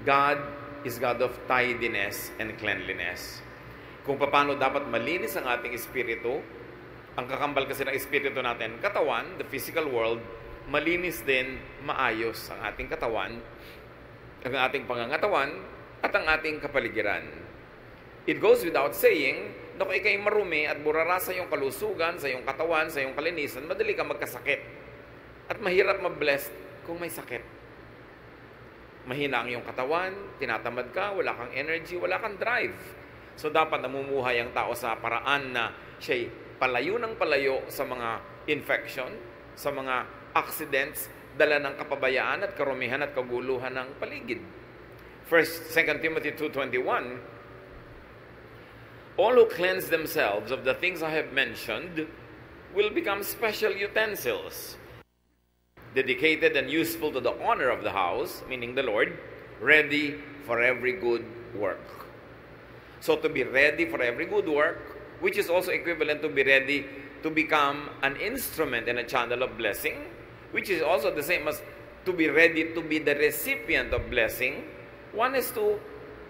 God is God of tidiness and cleanliness. Kung paano dapat malinis ang ating espiritu, ang kakambal kasi ng espiritu natin, katawan, the physical world, malinis din, maayos ang ating katawan, ang ating pangangatawan, at ang ating kapaligiran. It goes without saying na kung ikay marumi at burara sa iyong kalusugan, sa iyong katawan, sa iyong kalinisan, madali ka magkasakit. At mahirap ma-blessed kung may sakit. Mahina ang iyong katawan, tinatamad ka, wala kang energy, wala kang drive. So dapat namumuhay ang tao sa paraan na siya'y palayo ng palayo sa mga infection, sa mga accidents, dala ng kapabayaan at karumihan at kaguluhan ng paligid. 2 Timothy 2:21, all who cleanse themselves of the things I have mentioned will become special utensils, dedicated and useful to the honor of the house, meaning the Lord, ready for every good work. So to be ready for every good work, which is also equivalent to be ready to become an instrument and a channel of blessing, which is also the same as to be ready to be the recipient of blessing. One is to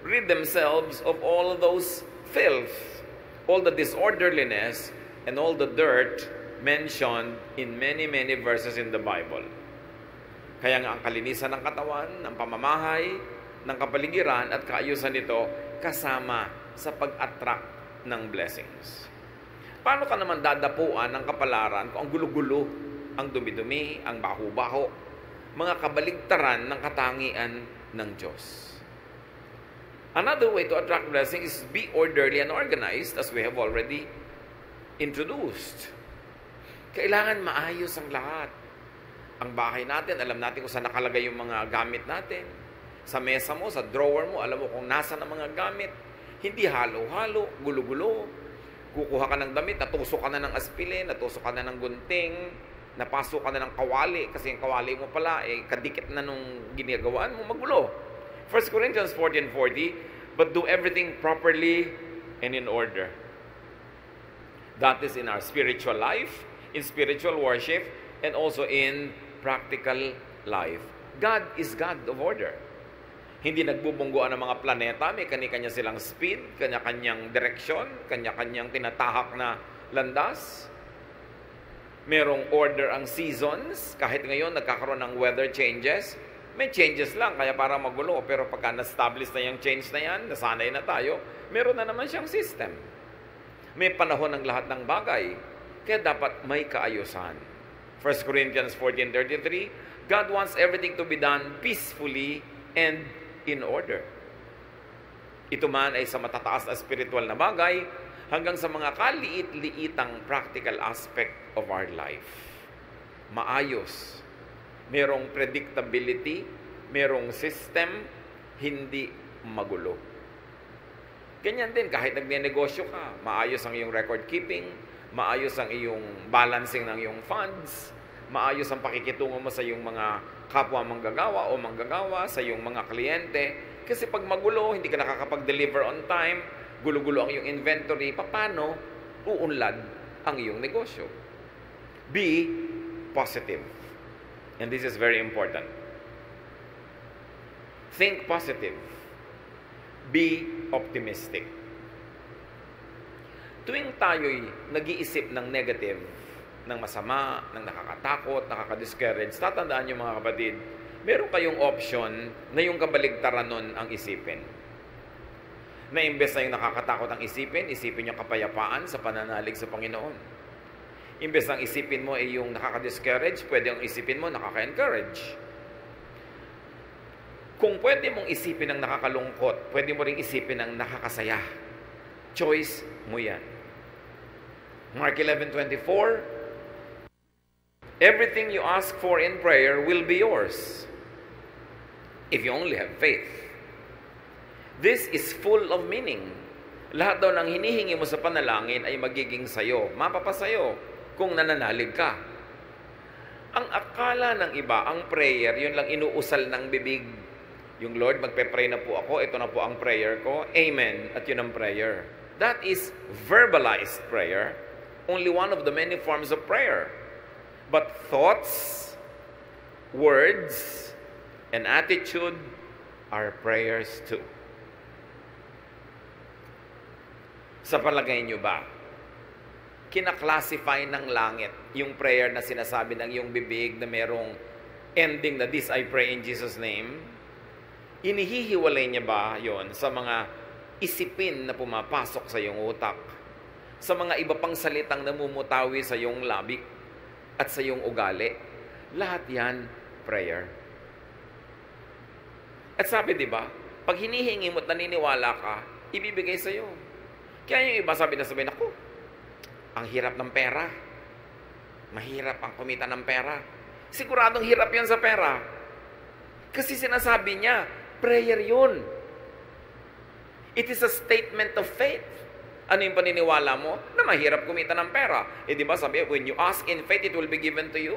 rid themselves of all those filth, all the disorderliness, and all the dirt mentioned in many, many verses in the Bible. Kaya nga ang kalinisan ng katawan, ng pamamahay, ng kapaligiran at kaayusan nito kasama sa pag-attract ng blessings. Paano ka naman dadapuan ng kapalaran kung ang gulo-gulo, ang dumi-dumi, ang baho-baho, mga kabaligtaran ng katangian ng Diyos? Another way to attract blessing is be orderly and organized, as we have already introduced. Kailangan maayos ang lahat. Ang bahay natin, alam natin kung saan nakalagay yung mga gamit natin. Sa mesa mo, sa drawer mo, alam mo kung nasa ang mga gamit. Hindi halo-halo, gulo-gulo. Kukuha ka ng damit, natusok ka na ng aspilin, natusok ka na ng gunting, napasok ka na ng kawali, kasi yung kawali mo pala, kadikit na nung ginagawaan mo, magulo. 1 Corinthians 14:40, but do everything properly and in order. That is in our spiritual life, in spiritual worship, and also in practical life. God is God of order. Hindi nagbubungguan ng mga planeta, may kanya-kanya silang speed, kanya-kanyang direksyon, kanya-kanyang tinatahak na landas. Merong order ang seasons, kahit ngayon nagkakaroon ng weather changes, may changes lang, kaya para magulo. Pero pagka na-establish na yung change na yan, nasanay na tayo, meron na naman siyang system. May panahon ng lahat ng bagay, kaya dapat may kaayusan. 1 Corinthians 14:33, God wants everything to be done peacefully and in order. Ito man ay sa matataas na spiritual na bagay hanggang sa mga kaliit-liitang practical aspect of our life. Maayos. Merong predictability, merong system, hindi magulo. Ganyan din kahit nagnenegosyo ka, maayos ang iyong record keeping, maayos ang iyong balancing ng iyong funds, maayos ang pakikitungo mo sa iyong mga kapwa manggagawa o manggagawa, sa iyong mga kliyente. Kasi pag magulo, hindi ka nakakapag-deliver on time, gulo-gulo ang iyong inventory, paano uunlad ang iyong negosyo? Be positive. And this is very important. Think positive. Be optimistic. Tuwing tayo'y nag-iisip ng negative, ng masama, ng nakakatakot, nakaka-discourage, tatandaan niyo mga kapatid, meron kayong option na yung kabaligtaran nun ang isipin. Na imbes na yung nakakatakot ang isipin, isipin yung kapayapaan sa pananalig sa Panginoon. Imbes na isipin mo ay yung nakaka-discourage, pwede yung isipin mo nakaka-encourage. Kung pwede mong isipin ang nakakalungkot, pwede mo ring isipin ang nakakasaya. Choice mo yan. Mark 11:24, everything you ask for in prayer will be yours if you only have faith. This is full of meaning. Lahat daw ng hinihingi mo sa panalangin ay magiging sayo, mapapasayo kung nananalig ka. Ang akala ng iba, ang prayer, yun lang inuusal ng bibig. Yung Lord, magpe-pray na po ako, ito na po ang prayer ko, amen, at yun ang prayer. That is verbalized prayer, only one of the many forms of prayer. But thoughts, words, and attitude our prayers too. Sa palagay nyo ba, kinaklasify ng langit yung prayer na sinasabi ng iyong bibig na merong ending na this I pray in Jesus' name? Inihihiwalay niya ba yon sa mga isipin na pumapasok sa iyong utak? Sa mga iba pang salitang namumutawi sa iyong labik at sa iyong ugali? Lahat yan, prayer. At sabi, di ba, pag hinihingi mo at naniniwala ka, ibibigay sa iyo. Kaya yung iba sabi, ako, ang hirap ng pera. Mahirap ang kumita ng pera. Siguradong hirap yan sa pera. Kasi sinasabi niya, prayer yun. It is a statement of faith. Ano yung paniniwala mo? Na mahirap kumita ng pera. Di ba sabi, when you ask in faith, it will be given to you.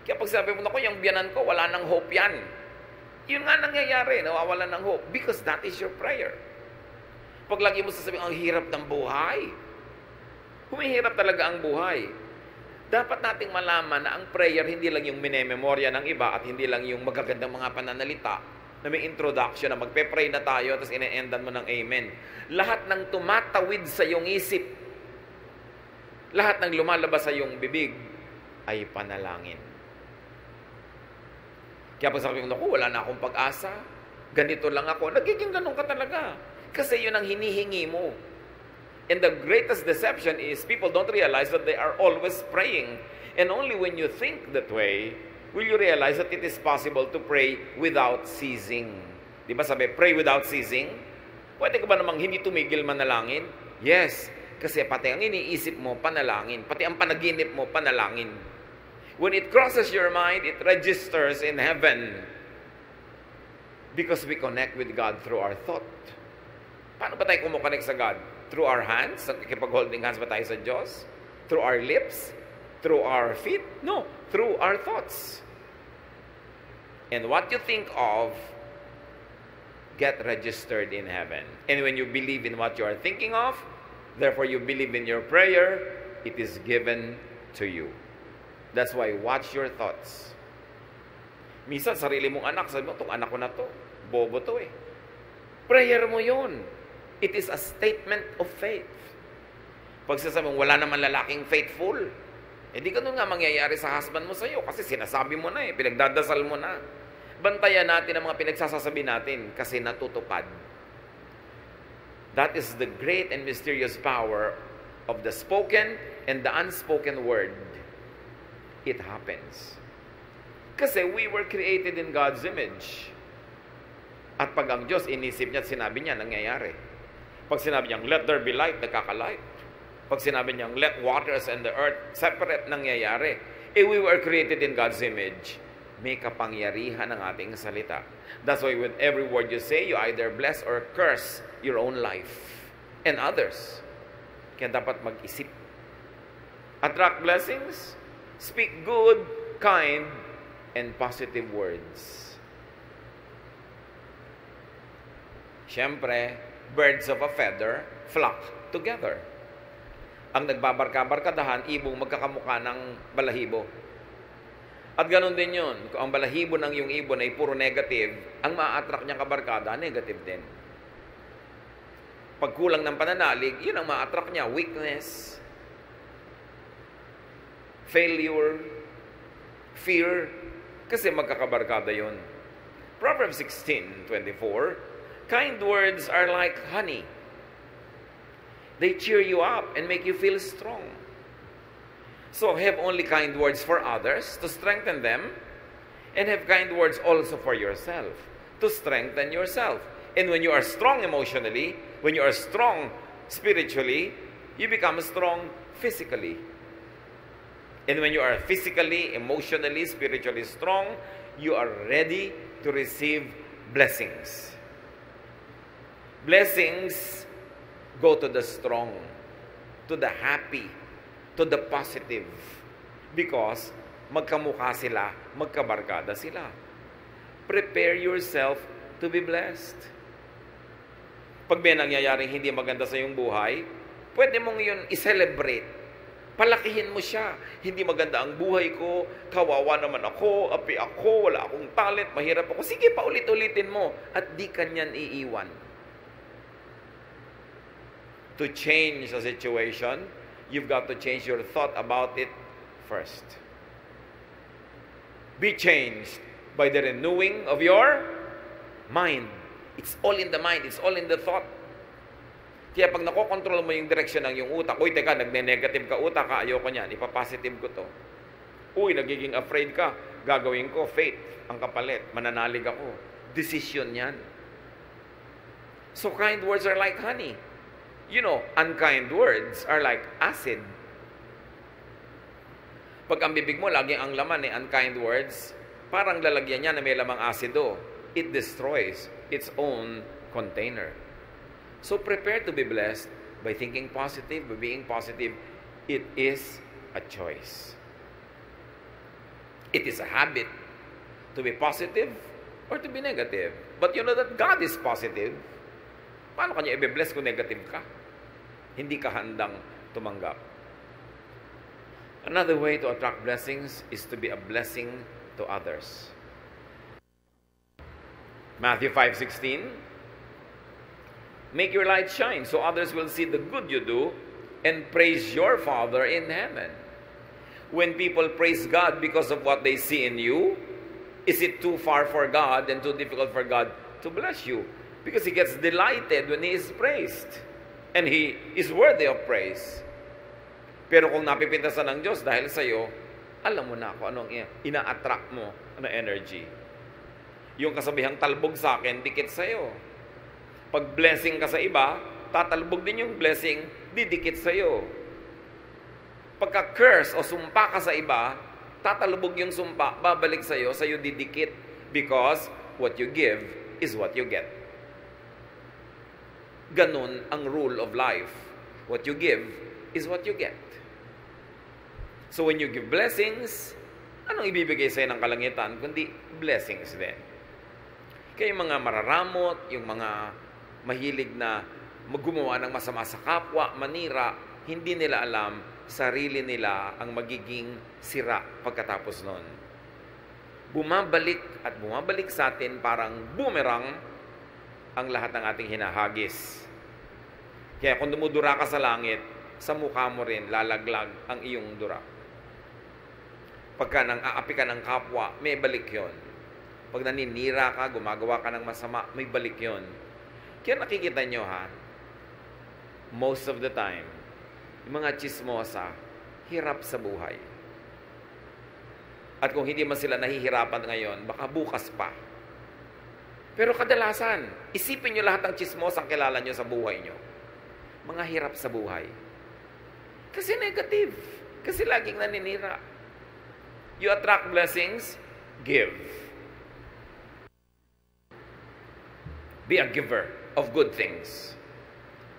Kaya pag sabi mo, yung biyanan ko, wala nang hope yan. Yun nga nangyayari, nawawalan ng hope. Because that is your prayer. Pag lagi mo sasabihin, ang hirap ng buhay. Humihirap talaga ang buhay. Dapat nating malaman na ang prayer hindi lang yung minememorya ng iba at hindi lang yung magagandang mga pananalita na may introduction na magpe-pray na tayo tapos ine-endan mo ng amen. Lahat ng tumatawid sa iyong isip, lahat ng lumalabas sa iyong bibig ay panalangin. Kaya pag sabi ko, wala na akong pag-asa, ganito lang ako, nagiging ganun ka talaga. Kasi yun ang hinihingi mo. And the greatest deception is people don't realize that they are always praying. And only when you think that way, will you realize that it is possible to pray without ceasing. Di ba sabi, pray without ceasing? Pwede ka ba namang hindi tumigil manalangin? Yes, kasi pati ang iniisip mo, panalangin. Pati ang panaginip mo, panalangin. When it crosses your mind, it registers in heaven. Because we connect with God through our thought. Paano ba tayo kumukonect sa God? Through our hands? Nakikipag-holding hands ba tayo sa Diyos? Through our lips? Through our feet? No. Through our thoughts. And what you think of, get registered in heaven. And when you believe in what you are thinking of, therefore you believe in your prayer, it is given to you. That's why watch your thoughts. Minsan, sarili mong anak, sabi mo, itong anak ko na to, bobo to eh. Prayer mo yun. It is a statement of faith. Pag sasabi mo, wala naman lalaking faithful, hindi ganun nga mangyayari sa husband mo sa'yo kasi sinasabi mo na eh, pinagdadasal mo na. Bantayan natin ang mga pinagsasasabi natin kasi natutupad. That is the great and mysterious power of the spoken and the unspoken word. It happens. Kasi we were created in God's image. At pag ang Diyos inisip niya at sinabi niya, nangyayari. Pag sinabi niyang, let there be light, nagkakalight. Pag sinabi niyang, let waters and the earth separate, nangyayari. We were created in God's image. May kapangyarihan ang ating salita. That's why with every word you say, you either bless or curse your own life and others. Kaya dapat mag-isip. Attract blessings, speak good, kind, and positive words. Siyempre, birds of a feather flock together. Ang nagbabarka-barkadahan, ibong magkakamukha ng balahibo. At ganoon din yun. Kung ang balahibo ng yung ibon ay puro negative, ang ma-attract niyang kabarkada, negative din. Pag kulang ng pananalig, yun ang ma-attract niya. Weakness, failure, fear, kasi magkakabarkada yun. Proverbs 16:24, kind words are like honey. They cheer you up and make you feel strong. So have only kind words for others to strengthen them, and have kind words also for yourself to strengthen yourself. And when you are strong emotionally, when you are strong spiritually, you become strong physically. And when you are physically, emotionally, spiritually strong, you are ready to receive blessings. Blessings go to the strong, to the happy, to the positive. Because magkamukha sila, magkabarkada sila. Prepare yourself to be blessed. Pag may nangyayaring hindi maganda sa iyong buhay, pwede mong yun i-celebrate. Palakihin mo siya. Hindi maganda ang buhay ko, kawawa naman ako, api ako, wala akong talent, mahirap ako. Sige, paulit-ulitin mo at di kanyan iiwan. To change the situation, you've got to change your thought about it first. Be changed by the renewing of your mind. It's all in the mind. It's all in the thought. Kaya pag nakokontrol mo yung direksyon ng yung utak, uy, teka, nagne-negative ka utak, ayoko niyan, ipapositive ko to. Uy, nagiging afraid ka, gagawin ko, faith, ang kapalit, mananalig ako. Decision yan. So kind words are like honey. You know, unkind words are like acid. Pag ang bibig mo, laging ang laman unkind words, parang lalagyan niya na may lamang asido. It destroys its own container. So prepare to be blessed by thinking positive, by being positive. It is a choice. It is a habit to be positive or to be negative. But you know that God is positive. Paano kanya i-bless kung negative ka? Hindi ka handang tumanggap. Another way to attract blessings is to be a blessing to others. Matthew 5:16, make your light shine so others will see the good you do and praise your Father in heaven. When people praise God because of what they see in you, is it too far for God and too difficult for God to bless you? Because He gets delighted when He is praised. And He is worthy of praise. Pero kung napipintasan ng Diyos dahil sa iyo, alam mo na kung anong ina-attract mo na energy. Yung kasabihang talbog sa akin, dikit sa iyo. Pag blessing ka sa iba, tatalbog din yung blessing, didikit sa iyo. Pagka curse o sumpa ka sa iba, tatalbog yung sumpa, babalik sa iyo didikit. Because what you give is what you get. Ganun ang rule of life. What you give is what you get. So when you give blessings, anong ibibigay sa'yo ng kalangitan? Kundi blessings din. Kaya yung mga mararamot, yung mga mahilig na gumawa ng masama sa kapwa, manira, hindi nila alam, sarili nila ang magiging sira pagkatapos nun. Bumabalik at bumabalik sa atin parang boomerang ang lahat ng ating hinahagis. Kaya kung dumudura ka sa langit, sa mukha mo rin lalaglag ang iyong dura. Pagka nang aapi ka ng kapwa, may balik yon. Pag naninira ka, gumagawa ka ng masama, may balik yon. Kaya nakikita nyo most of the time, yung mga chismosa, hirap sa buhay. At kung hindi man sila nahihirapan ngayon, baka bukas pa. Pero kadalasan, isipin nyo lahat ng chismosa ang kilala nyo sa buhay nyo. Mga hirap sa buhay. Kasi negative. Kasi laging naninira. You attract blessings, give. Be a giver of good things.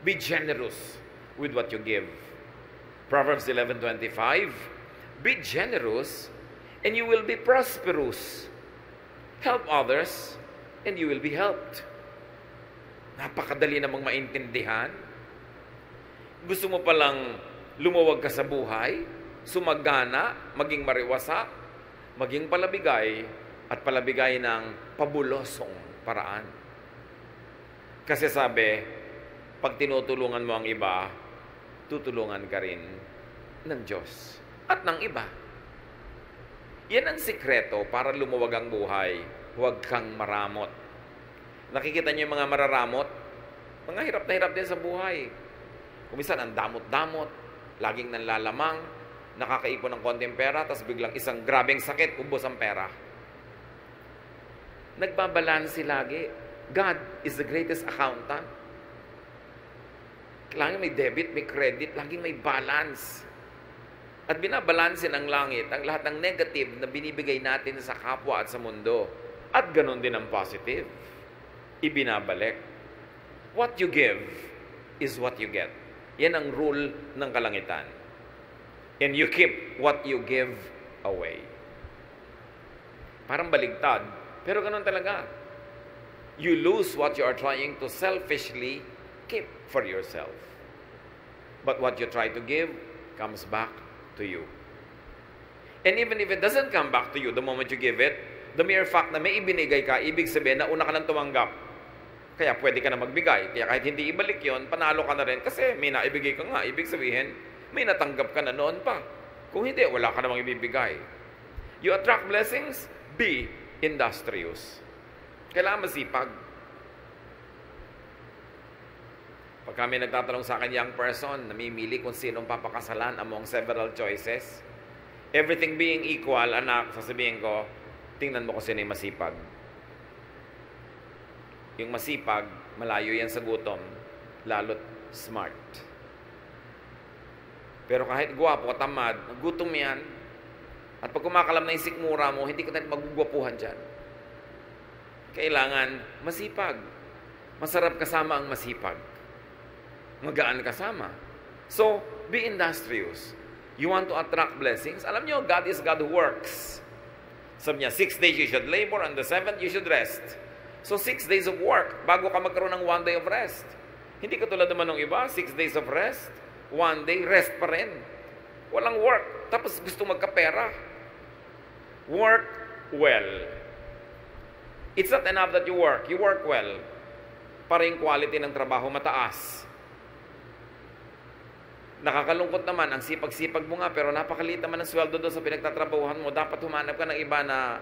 Be generous with what you give. Proverbs 11:25, be generous and you will be prosperous. Help others and you will be helped. Napakadali namang maintindihan. Gusto mo palang lumuwag ka sa buhay, sumagana, maging mariwasak, maging palabigay, at palabigay ng pabulosong paraan. Kasi sabi, pag tinutulungan mo ang iba, tutulungan ka rin ng Diyos at ng iba. Yan ang sikreto para lumuwag ang buhay. Huwag kang maramot. Nakikita niyo yung mga mararamot? Mga hirap na hirap din sa buhay. Kumisan ang damot-damot, laging nanlalamang, nakakaipon ng konting pera, tapos biglang isang grabeng sakit, ubos ang pera. Nagbabalansi lagi. God is the greatest accountant. Laging may debit, may credit, laging may balance. At binabalansin ng langit ang lahat ng negative na binibigay natin sa kapwa at sa mundo. At ganun din ang positive. Ibinabalik. What you give is what you get. Yan ang rule ng kalangitan. And you keep what you give away. Parang baligtad, pero ganun talaga. You lose what you are trying to selfishly keep for yourself. But what you try to give comes back to you. And even if it doesn't come back to you the moment you give it, the mere fact na may ibinigay ka, ibig sabihin na una ka nang tumanggap. Kaya pwede ka na magbigay. Kaya kahit hindi ibalik yon, panalo ka na rin kasi may naibigay ka nga. Ibig sabihin, may natanggap ka na noon pa. Kung hindi, wala ka namang ibibigay. You attract blessings, be industrious. Kailangan masipag. Pag kami nagtatanong sa akin, young person, namimili kung sinong papakasalan among several choices, everything being equal, anak, sasabihin ko, tingnan mo kung sino yung masipag. Yung masipag, malayo yan sa gutom, lalo't smart. Pero kahit gwapo, tamad, gutom yan. At pag kumakalam na yung sikmura mo, hindi ka na magugwapuhan dyan. Kailangan masipag. Masarap kasama ang masipag. Magaan kasama. So, be industrious. You want to attract blessings? Alam nyo, God is God who works. Sabi niya, 6 days you should labor, and the 7th you should rest. So, 6 days of work, bago ka magkaroon ng 1 day of rest. Hindi katulad naman ng iba, 6 days of rest, 1 day, rest pa rin. Walang work. Tapos gusto magkapera. Work well. It's not enough that you work well. Para yung quality ng trabaho mataas. Nakakalungkot naman, ang sipag-sipag mo nga, pero napakaliit naman ang sweldo doon sa pinagtatrabahuhan mo. Dapat humanap ka ng iba na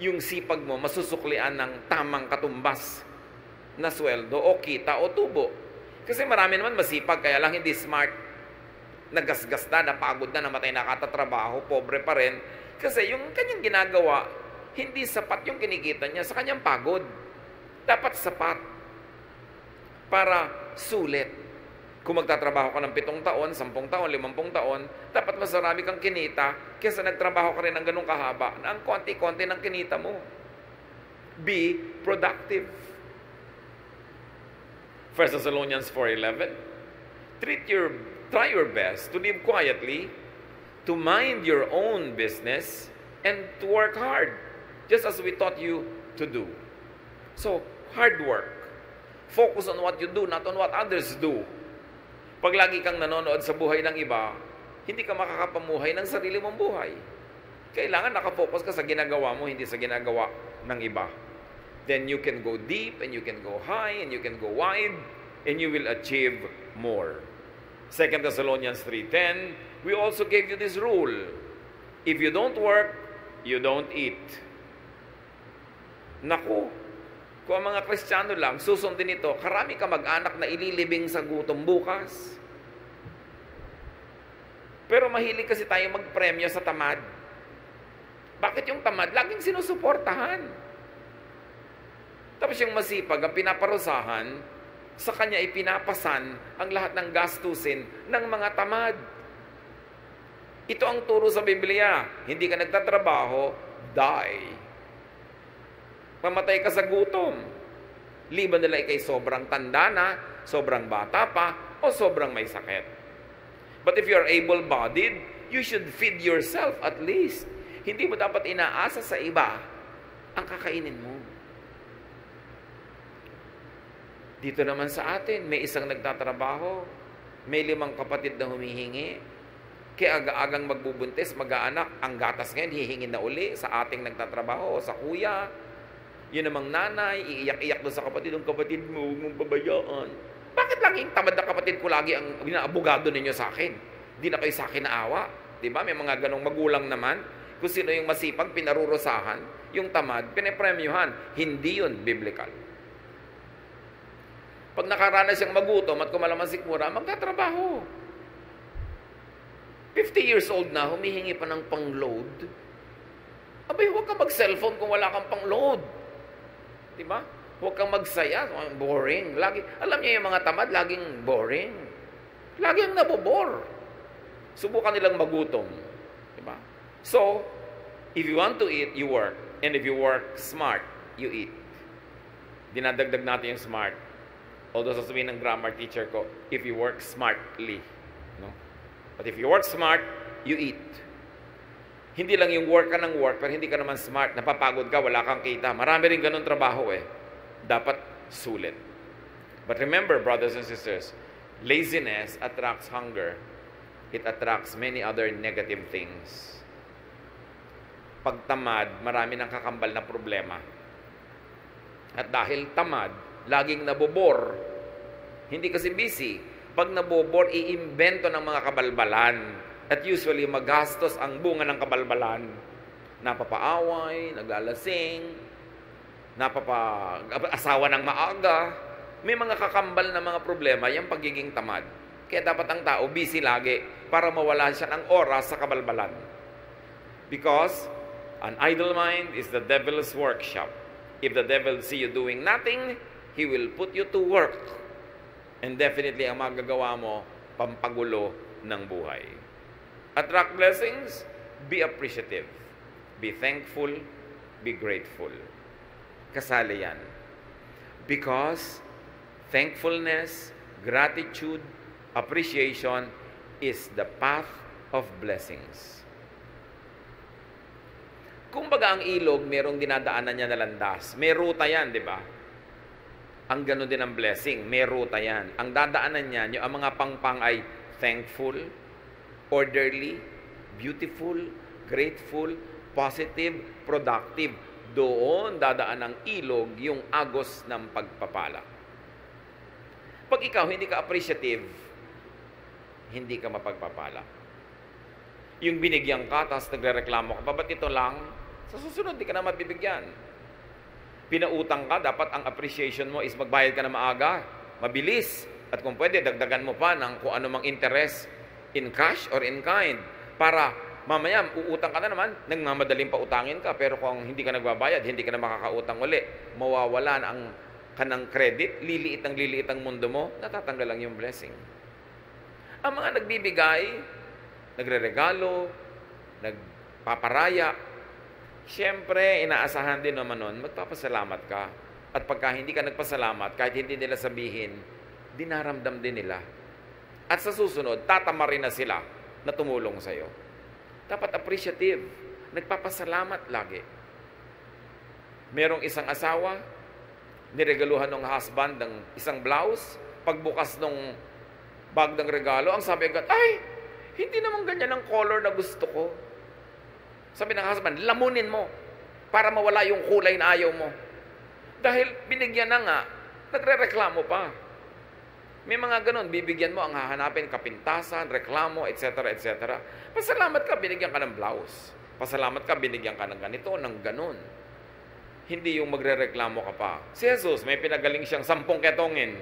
yung sipag mo masusuklian ng tamang katumbas na sweldo o kita o tubo. Kasi marami naman masipag, kaya lang hindi smart. Nagasgas na, napagod na, namatay na katatrabaho, pobre pa rin. Kasi yung kanyang ginagawa, hindi sapat yung kinikita niya sa kanyang pagod. Dapat sapat para sulit. Kung magtatrabaho ka ng 7 taon, 10 taon, 50 taon, dapat mas marami kang kinita kaysa nagtrabaho ka rin ng ganung kahaba na ang konti-konti ng kinita mo. Be productive. 1 Thessalonians 4:11. Try your best to live quietly, to mind your own business, and to work hard, just as we taught you to do. So, hard work. Focus on what you do, not on what others do. Pag lagi kang nanonood sa buhay ng iba, hindi ka makakapamuhay ng sarili mong buhay. Kailangan nakafocus ka sa ginagawa mo, hindi sa ginagawa ng iba. Then you can go deep, and you can go high, and you can go wide, and you will achieve more. 2 Thessalonians 3:10, we also gave you this rule. If you don't work, you don't eat. Naku, kung ang mga Kristiyano lang, susundin ito, karami ka mag-anak na ililibing sa gutom bukas. Pero mahilig kasi tayo magpremyo sa tamad. Bakit yung tamad? Laging sinusuportahan. Tapos yung masipag, ang pinaparusahan, sa kanya ipinapasan ang lahat ng gastusin ng mga tamad. Ito ang turo sa Biblia. Hindi ka nagtatrabaho, die. Mamatay ka sa gutom. Liban nila ikay sobrang tanda na, sobrang bata pa, o sobrang may sakit. But if you're able-bodied, you should feed yourself at least. Hindi mo dapat inaasa sa iba ang kakainin mo. Dito naman sa atin, may isang nagtatrabaho, may 5 kapatid na humihingi, kaya aga-agang magbubuntis, mag-aanak, ang gatas ngayon, hihingin na uli sa ating nagtatrabaho, o sa kuya. Yun namang nanay, iiyak-iyak doon sa kapatid, ang kapatid mo, huwag mong pabayaan. Bakit laging tamad na kapatid ko lagi ang binaabogado ninyo sa akin? Di na kayo sa akin naawa. Diba? May mga ganong magulang naman. Kung sino yung masipag, pinarurusahan. Yung tamad, pinapremyuhan. Hindi yun biblical. Pag nakaranas siyang magutom at kumalaman sikmura, magtatrabaho. 50 years old na, humihingi pa ng pang-load. Abay, huwag kang mag-cellphone kung wala kang pang-load. Diba? Huwag kang magsaya. Boring. Lagi, alam niyo yung mga tamad, laging boring. Laging nabobore. Subukan nilang magutom. Diba? So, if you want to eat, you work. And if you work smart, you eat. Dinadagdag natin yung smart. Although sasabihin ng grammar teacher ko, if you work smartly. No? But if you work smart, you eat. Hindi lang yung work ka ng work, pero hindi ka naman smart, napapagod ka, wala kang kita. Marami rin ganun trabaho eh. Dapat sulit. But remember, brothers and sisters, laziness attracts hunger. it attracts many other negative things. Pag tamad, marami ng kakambal na problema. At dahil tamad, laging nabobor. Hindi kasi busy. Pag nabobor, iimbento ng mga kabalbalan. At usually, magastos ang bunga ng kabalbalan. Napapaaway, naglalasing, asawa ng maaga. May mga kakambal na mga problema, yung pagiging tamad. Kaya dapat ang tao busy lagi para mawala siya ng oras sa kabalbalan. Because an idle mind is the devil's workshop. If the devil see you doing nothing, he will put you to work. And definitely, ang magagawa mo, pampagulo ng buhay. Attract blessings, be appreciative. Be thankful, be grateful. Kasali yan. Because thankfulness, gratitude, appreciation is the path of blessings. Kumbaga ang ilog, merong dinadaanan niya na landas. May ruta yan, di ba? Ang gano'n din ang blessing, may ruta yan. Ang dadaanan niya, ang mga pangpang ay thankful, orderly, beautiful, grateful, positive, productive. Doon dadaan ang ilog, yung agos ng pagpapala. Pag ikaw hindi ka appreciative, hindi ka mapagpapala. Yung binigyan ka, tapos nagrereklamo ka pa, ba't ito lang? Sa susunod, di ka na mabibigyan. Pinautang ka, dapat ang appreciation mo is magbayad ka na maaga, mabilis. At kung pwede, dagdagan mo pa ng kung ano mang interest in cash or in kind. Para mamaya, uutang ka na naman, nagmamadaling pautangin ka. Pero kung hindi ka nagbabayad, hindi ka na makakautang uli. Mawawalan ang kanang credit, liliit ang mundo mo, natatanggal lang yung blessing. Ang mga nagbibigay, nagreregalo, nagpaparaya, siyempre, inaasahan din naman nun, magpapasalamat ka. At pagka hindi ka nagpasalamat, kahit hindi nila sabihin, dinaramdam din nila. At sa susunod, tatamarin na sila na tumulong sa'yo. Dapat appreciative. Nagpapasalamat lagi. Merong isang asawa, niregaluhan ng husband ng isang blouse. Pagbukas ng bag ng regalo, ang sabi agad, ay, hindi naman ganyan ang color na gusto ko. Sabi ng husband, lamunin mo para mawala yung kulay na ayaw mo. Dahil binigyan na nga, nagre-reklamo pa. May mga ganon, bibigyan mo ang hahanapin, kapintasan, reklamo, etc., etc. Pasalamat ka, binigyan ka ng blouse. Pasalamat ka, binigyan ka ng ganito, ng ganon. Hindi yung magre-reklamo ka pa. Si Jesus, may pinagaling siyang 10 ketongin.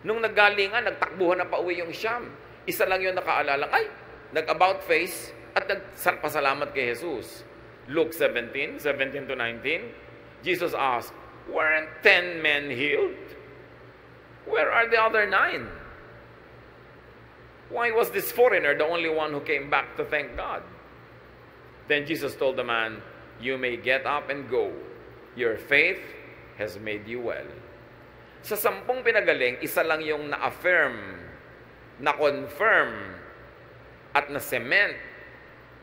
Nung naggalingan, nagtakbuhan na pauwi yung Siyam. Isa lang yung nakaalala, ay, nag-about face at nagpasalamat kay Jesus. Luke 17 to 19, Jesus asked, weren't 10 men healed? Where are the other 9? Why was this foreigner the only one who came back to thank God? Then Jesus told the man, you may get up and go. Your faith has made you well. Sa 10 pinagaling, isa lang yung na-affirm, na-confirm, at na-cement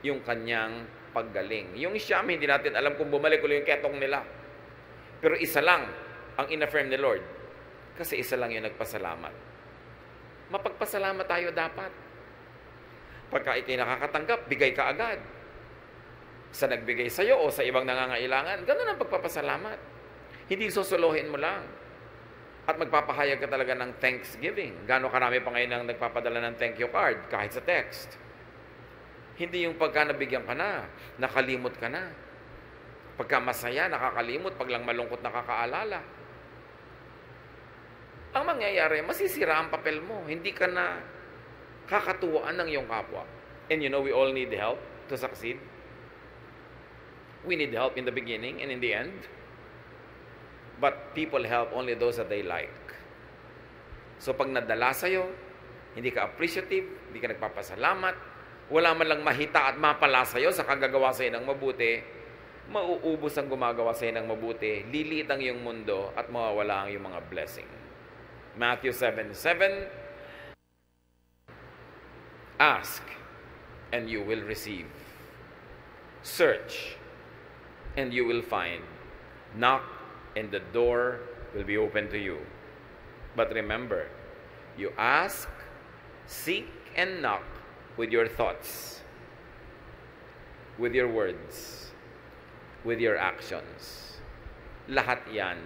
yung kanyang paggaling. Yung Siyam, hindi natin alam kung bumalik ulit yung ketong nila. Pero isa lang ang in-affirm ni Lord. Kasi isa lang yung nagpasalamat. Mapagpasalamat tayo dapat. Pagka ikay nakakatanggap, bigay ka agad. Sa nagbigay sa'yo o sa ibang nangangailangan, ganun ang pagpapasalamat. Hindi susuluhin mo lang. At magpapahayag ka talaga ng thanksgiving. Gano'ng karami pa ngayon ang nagpapadala ng thank you card, kahit sa text. Hindi yung pagka nabigyan ka na, nakalimot ka na. Pagka masaya, nakakalimot, pag lang malungkot, nakakaalala. Ang mangyayari, masisira ang papel mo. Hindi ka na kakatuwaan ng iyong kapwa. And you know, we all need help to succeed. We need help in the beginning and in the end. But people help only those that they like. So pag nadala sa'yo, hindi ka appreciative, hindi ka nagpapasalamat, wala man lang mahita at mapala sa'yo sa kagagawa sa'yo ng mabuti, mauubos ang gumagawa sa'yo ng mabuti, lilit ang iyong mundo at mawawala ang iyong mga blessing. Matthew 7:7, ask and you will receive. Search and you will find. Knock and the door will be open to you. But remember, you ask, seek, and knock with your thoughts, with your words, with your actions. Lahat yan,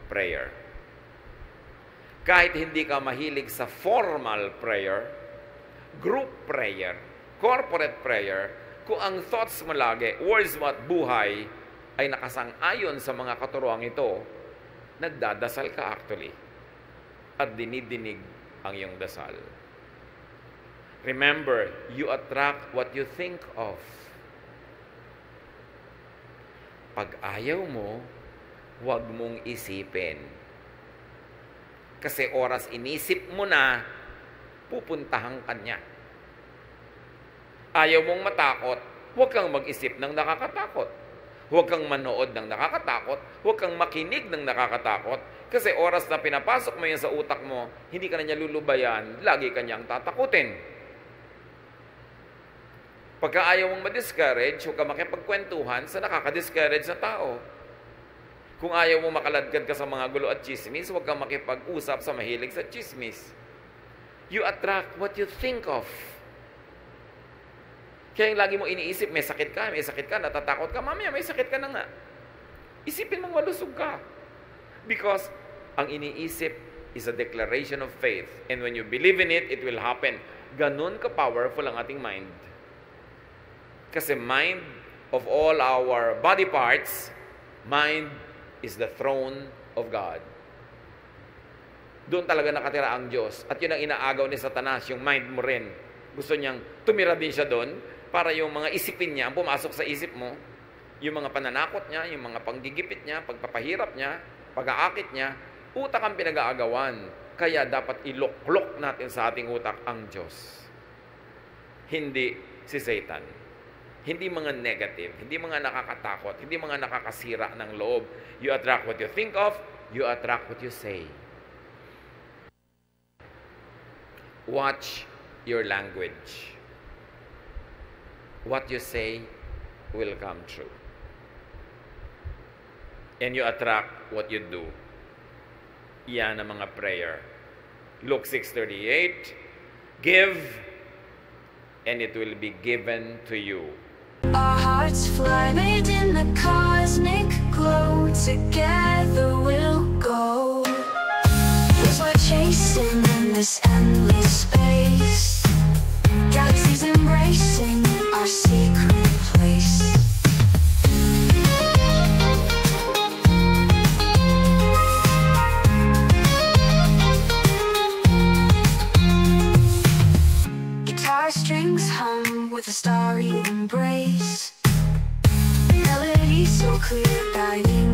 prayer. Kahit hindi ka mahilig sa formal prayer, group prayer, corporate prayer, kung ang thoughts mo lagi, words mo at buhay ay nakasang-ayon sa mga katuruang ito, nagdadasal ka actually. At dinidinig ang iyong dasal. Remember, you attract what you think of. Pag ayaw mo, huwag mong isipin. Kasi oras inisip mo na, pupuntahan ka niya. Ayaw mong matakot, huwag kang mag-isip ng nakakatakot. Huwag kang manood ng nakakatakot, huwag kang makinig ng nakakatakot, kasi oras na pinapasok mo yan sa utak mo, hindi ka na niya lulubayan, lagi ka niyang tatakutin. Pagka ayaw mong ma-discourage, huwag kang makipagkwentuhan sa nakaka-discourage na tao. Kung ayaw mong makaladkad ka sa mga gulo at chismis, huwag kang makipag-usap sa mahilig sa chismis. You attract what you think of. Kaya yung lagi mo iniisip, may sakit ka, natatakot ka, mamaya may sakit ka na nga. Isipin mong malusog ka. Because ang iniisip is a declaration of faith. And when you believe in it, it will happen. Ganun ka-powerful ang ating mind. Kasi mind of all our body parts, mind is the throne of God. Doon talaga nakatira ang Diyos. At yun ang inaagaw ni Satanas, yung mind mo rin. Gusto niyang tumira din siya doon para yung mga isipin niya, ang pumasok sa isip mo, yung mga pananakot niya, yung mga panggigipit niya, pagpapahirap niya, pag-aakit niya, utak ang pinag-aagawan. Kaya dapat iloklok natin sa ating utak ang Diyos. Hindi si Satan. Hindi mga negative, hindi mga nakakatakot, hindi mga nakakasira ng loob. You attract what you think of, you attract what you say. Watch your language. What you say will come true. And you attract what you do. Yan ang mga prayer. Luke 6:38, give, and it will be given to you. Our hearts fly made in the cosmic glow. Together we'll go. As we're chasing in this endless space, galaxies embracing our secret place. Guitar strings hum with a starry embrace. Melody so clear, guiding